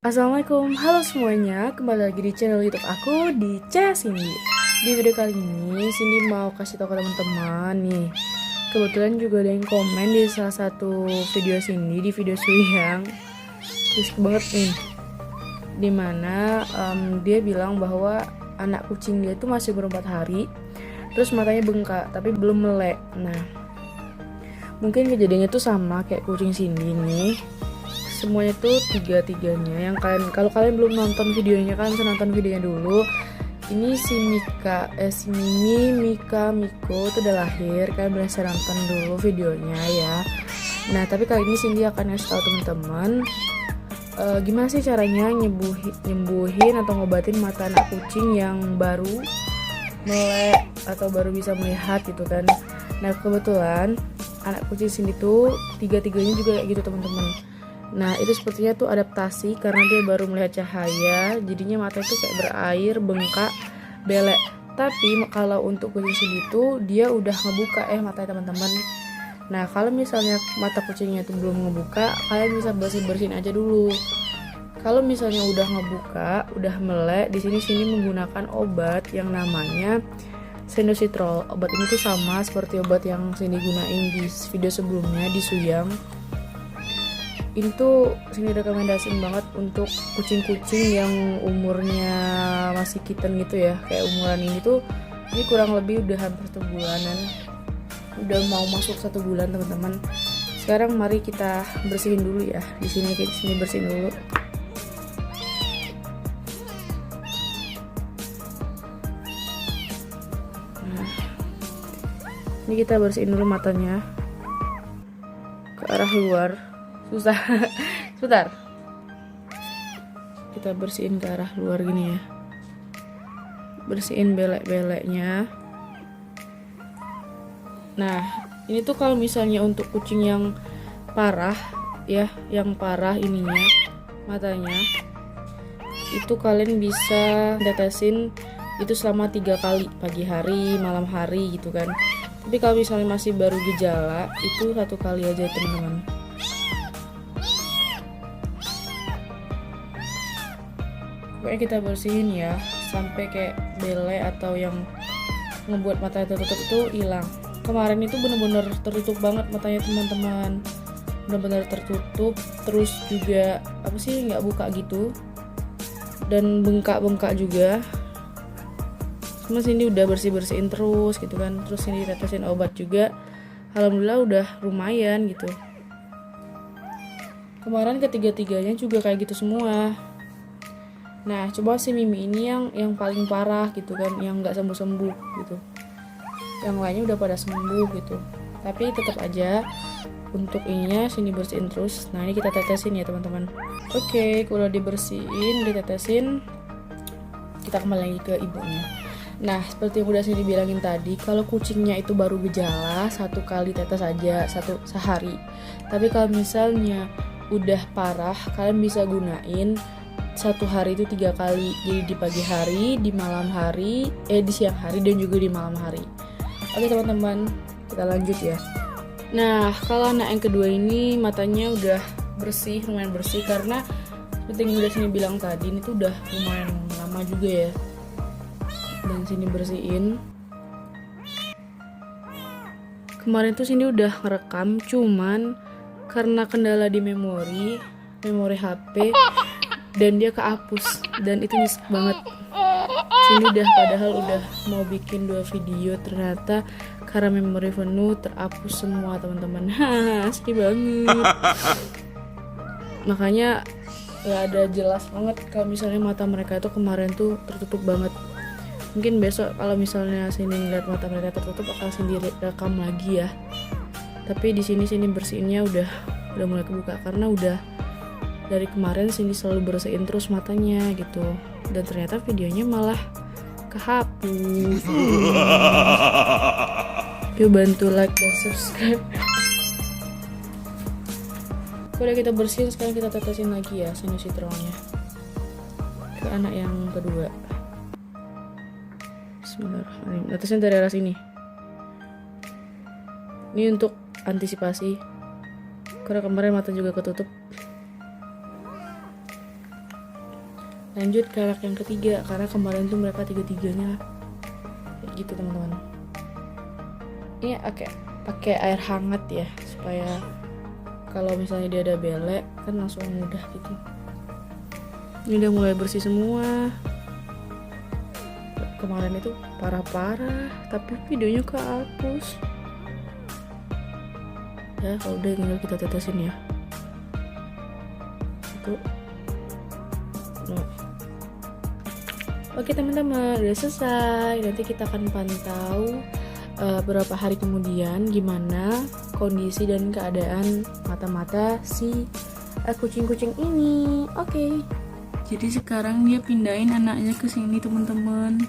Assalamualaikum, halo semuanya, kembali lagi di channel YouTube aku di Cindy. Di video kali ini, Cindy mau kasih tahu ke teman-teman nih. Kebetulan juga ada yang komen di salah satu video Cindy, di video Suyang. Risik banget nih. Dimana dia bilang bahwa anak kucing dia itu masih ber4 hari, terus matanya bengkak, tapi belum melek. Nah, mungkin kejadiannya tuh sama kayak kucing Cindy nih. Semuanya tuh tiga-tiganya yang kalau kalian belum nonton videonya, kalian bisa nonton videonya dulu. Ini si Mimi, Mika, Miko itu udah lahir, kalian bisa nonton dulu videonya ya. Nah, tapi kali ini Cindy akan ngasih tahu teman-teman gimana sih caranya nyembuhin atau ngobatin mata anak kucing yang baru melek atau baru bisa melihat gitu kan. Nah, kebetulan anak kucing Cindy tuh tiga-tiganya juga kayak gitu teman-teman. Nah, itu sepertinya tuh adaptasi karena dia baru melihat cahaya, jadinya mata itu kayak berair, bengkak, belek. Tapi kalau untuk kucing Cindy itu dia udah ngebuka matanya teman-teman. Nah, kalau misalnya mata kucingnya itu belum ngebuka, kalian bisa bersihin aja dulu. Kalau misalnya udah ngebuka, udah melek, di sini menggunakan obat yang namanya Senositrol. Obat ini tuh sama seperti obat yang Cindy gunain di video sebelumnya di Suyang. Ini tuh Cindy rekomendasiin banget untuk kucing-kucing yang umurnya masih kitten gitu ya, kayak umuran ini tuh, ini kurang lebih udah hampir 1 bulanan, udah mau masuk 1 bulan teman-teman. Sekarang mari kita bersihin dulu ya, di sini bersihin dulu. Nah, ini kita bersihin dulu matanya ke arah luar. Susah. Sebentar, kita bersihin ke arah luar gini ya, bersihin belek-beleknya. Nah, ini tuh kalau misalnya untuk kucing yang parah ya, yang parah ininya matanya, itu kalian bisa tetesin itu selama 3 kali, pagi hari, malam hari gitu kan. Tapi kalau misalnya masih baru gejala, itu 1 kali aja teman-teman. Pokoknya kita bersihin ya sampai kayak belek atau yang ngebuat matanya tertutup itu hilang. Kemarin itu bener-bener tertutup banget matanya teman-teman, bener-bener tertutup, terus juga nggak buka gitu, dan bengkak-bengkak juga. Cuma Cindy udah bersihin terus gitu kan, terus Cindy tetesin obat juga, alhamdulillah udah lumayan gitu. Kemarin ketiga-tiganya juga kayak gitu semua. Nah, coba si Mimi ini yang paling parah gitu kan, yang nggak sembuh-sembuh gitu. Yang lainnya udah pada sembuh gitu. Tapi tetap aja untuk ininya sini bersihin terus. Nah, ini kita tetesin ya teman-teman. Oke, kalau dibersihin, ditetesin, kita kembali lagi ke ibunya. Nah, seperti yang udah Cindy bilangin tadi, kalau kucingnya itu baru gejala 1 kali tetes aja sehari. Tapi kalau misalnya udah parah, kalian bisa gunain 1 hari itu 3 kali. Jadi di pagi hari, di malam hari, di siang hari, dan juga di malam hari. Oke teman-teman, kita lanjut ya. Nah, kalau anak yang kedua ini matanya udah bersih, lumayan bersih, karena seperti yang udah Cindy bilang tadi, ini tuh udah lumayan lama juga ya. Dan Cindy bersihin. Kemarin tuh Cindy udah ngerekam, cuman karena kendala di memori HP, dan dia kehapus, dan itu nyesek banget. Cindy padahal udah mau bikin 2 video, ternyata karena memori penuh terhapus semua teman-teman. Sedih banget. Makanya gak ada jelas banget kalau misalnya mata mereka itu kemarin tuh tertutup banget. Mungkin besok kalau misalnya Cindy ngeliat mata mereka tertutup, akan Cindy rekam lagi ya. Tapi di sini bersihinnya udah mulai kebuka, karena udah dari kemarin Cindy selalu bersihin terus matanya gitu, dan ternyata videonya malah kehapus. Yuk bantu like dan subscribe. Udah kita bersihin, sekarang kita tetesin lagi ya Senositrolnya ke anak yang kedua. Bismillahirrahmanirrahim. Tetesin dari arah sini. Ini untuk antisipasi, karena kemarin mata juga ketutup. Lanjut ke anak yang ketiga, karena kemarin tuh mereka tiga-tiganya kayak gitu teman-teman. Ini pakai air hangat ya, supaya kalau misalnya dia ada belek kan langsung mudah gitu. Ini udah mulai bersih semua. Kemarin itu parah-parah, tapi videonya kehapus. Ya kalau udah tinggal kita tetesin ya. Itu. Nah. Oke teman-teman, udah selesai. Nanti kita akan pantau beberapa hari kemudian gimana kondisi dan keadaan mata-mata si kucing-kucing ini. Oke. Jadi sekarang dia pindahin anaknya ke sini teman-teman.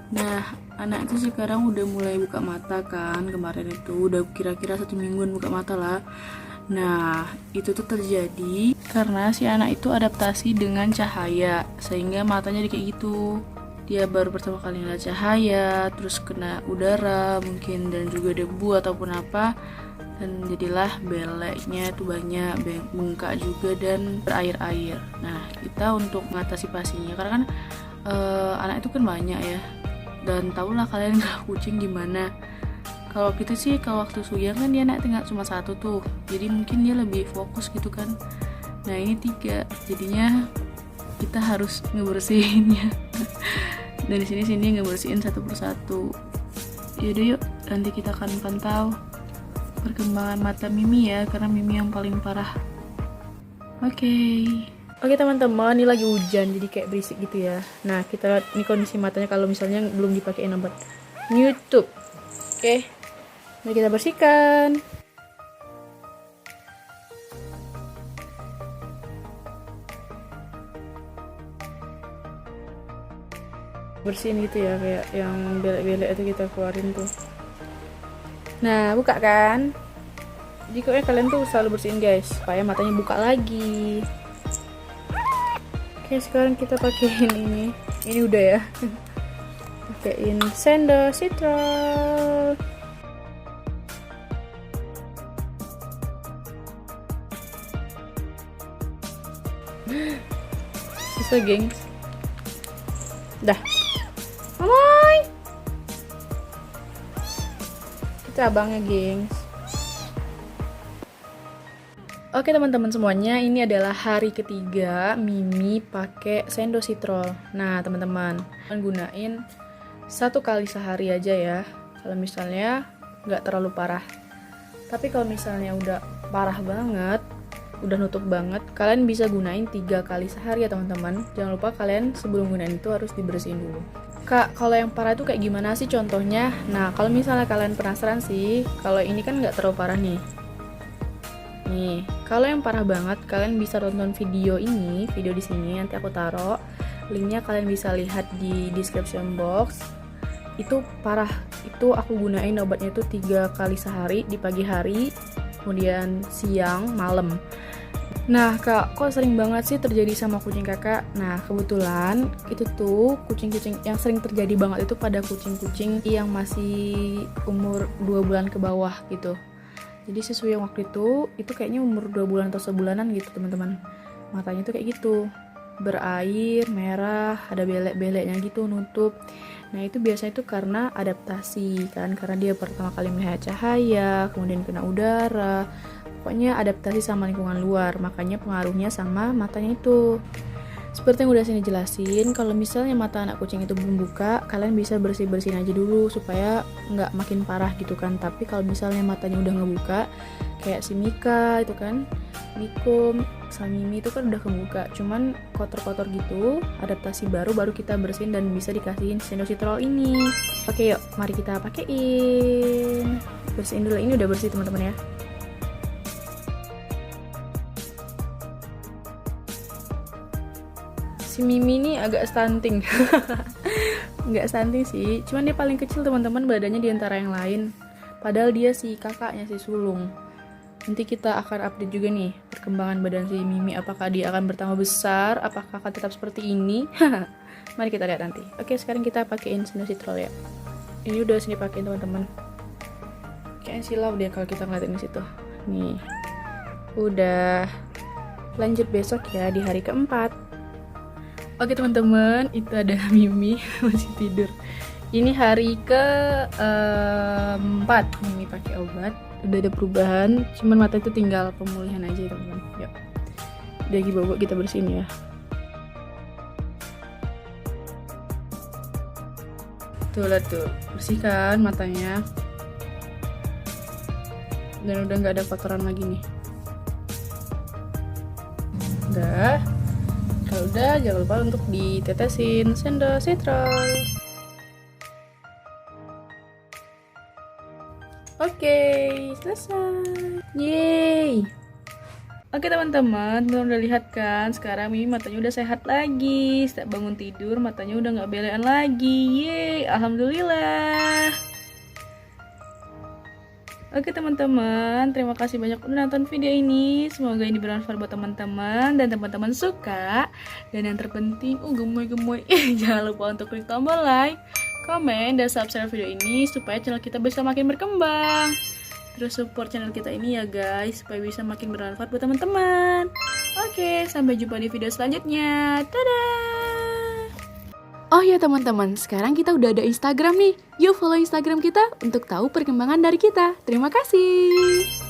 Nah, anak itu sekarang udah mulai buka mata kan. Kemarin itu udah kira-kira 1 mingguan buka mata lah. Nah, itu tuh terjadi karena si anak itu adaptasi dengan cahaya, sehingga matanya kayak gitu. Dia baru pertama kali ngeliat cahaya, terus kena udara mungkin, dan juga debu ataupun apa, dan jadilah beleknya itu banyak, bengkak juga dan berair-air. Nah, kita untuk mengatasi pastinya, karena kan anak itu kan banyak ya, dan tahulah kalian kalau kucing gimana. Kalau gitu sih, kalau waktu Suyang kan dia anak tinggal cuma 1 tuh, jadi mungkin dia lebih fokus gitu kan. Nah ini 3, jadinya kita harus ngebersihinnya. Dan di sini ngebersihin satu persatu. Yaudah yuk, nanti kita akan pantau perkembangan mata Mimi ya, karena Mimi yang paling parah. Oke teman-teman, ini lagi hujan jadi kayak berisik gitu ya. Nah kita lihat ini kondisi matanya kalau misalnya belum dipakein obat YouTube. Oke, mari kita bersihkan. Bersihin gitu ya, kayak yang belek-belek itu kita keluarin tuh. Nah buka kan, jadi kayaknya kalian tuh selalu bersihin guys, supaya matanya buka lagi. Oke, sekarang kita pakein ini udah ya. Pakein Sendo Citral. Susah gengs. Dah. Mamai. Kita abangnya gengs. Oke teman-teman semuanya, ini adalah hari ketiga Mimi pakai Sendo Citral. Nah teman-teman, gunain 1 kali sehari aja ya, kalau misalnya nggak terlalu parah. Tapi kalau misalnya udah parah banget, udah nutup banget, kalian bisa gunain 3 kali sehari ya teman-teman. Jangan lupa kalian sebelum gunain itu harus dibersihin dulu. Kak, kalau yang parah itu kayak gimana sih contohnya? Nah kalau misalnya kalian penasaran sih, kalau ini kan nggak terlalu parah nih. Nih, kalau yang parah banget, kalian bisa tonton video di sini nanti aku taruh linknya, kalian bisa lihat di description box. Itu parah, itu aku gunain obatnya itu 3 kali sehari, di pagi hari, kemudian siang, malam. Nah kak, kok sering banget sih terjadi sama kucing kakak? Nah kebetulan itu tuh kucing-kucing yang sering terjadi banget itu pada kucing-kucing yang masih umur 2 bulan ke bawah gitu. Jadi sesuai yang waktu itu kayaknya umur 2 bulan atau sebulanan gitu teman-teman. Matanya tuh kayak gitu, berair, merah, ada belek-beleknya gitu, nutup. Nah itu biasanya itu karena adaptasi kan, karena dia pertama kali melihat cahaya, kemudian kena udara. Pokoknya adaptasi sama lingkungan luar, makanya pengaruhnya sama matanya itu. Seperti yang udah sini jelasin, kalau misalnya mata anak kucing itu belum buka, kalian bisa bersih-bersihin aja dulu supaya nggak makin parah gitu kan. Tapi kalau misalnya matanya udah ngebuka, kayak si Mika itu kan, Mikum, sama Mimi itu kan udah kebuka, cuman kotor-kotor gitu, adaptasi baru kita bersihin dan bisa dikasihin Sendo Citral ini. Oke yuk, mari kita pakein. Bersihin dulu, ini udah bersih teman-teman ya. Si Mimi ini agak stunting. Nggak stunting sih, cuman dia paling kecil teman-teman badannya di antara yang lain. Padahal dia si kakaknya, si sulung. Nanti kita akan update juga nih perkembangan badan si Mimi, apakah dia akan bertambah besar, apakah akan tetap seperti ini. Mari kita lihat nanti. Oke, sekarang kita pakein Sendo Citral ya. Ini udah sini pakein teman-teman. Kayaknya silau deh kalau kita ngeliatin di situ. Nih. Udah. Lanjut besok ya di hari keempat. Oke teman-teman, itu ada Mimi masih tidur. Ini hari ke 4 Mimi pakai obat. Udah ada perubahan, cuman mata itu tinggal pemulihan aja ya teman-teman. Yuk, udah lagi bobo, kita bersihin ya. Tuh lihat tuh, bersihkan matanya. Dan udah nggak ada kotoran lagi nih. Udah. Kalau udah, jangan lupa untuk ditetesin sendok citron. Oke, selesai. Yeay. Oke teman-teman, udah lihat kan? Sekarang Mimi matanya udah sehat lagi. Setiap bangun tidur matanya udah nggak belean lagi. Yeay, alhamdulillah. Oke teman-teman, terima kasih banyak udah nonton video ini. Semoga ini bermanfaat buat teman-teman dan teman-teman suka. Dan yang terpenting, gemoy-gemoy, jangan lupa untuk klik tombol like, komen, dan subscribe video ini supaya channel kita bisa makin berkembang. Terus support channel kita ini ya guys, supaya bisa makin bermanfaat buat teman-teman. Oke, sampai jumpa di video selanjutnya. Dadah! Oh ya teman-teman, sekarang kita udah ada Instagram nih. Yuk follow Instagram kita untuk tahu perkembangan dari kita. Terima kasih.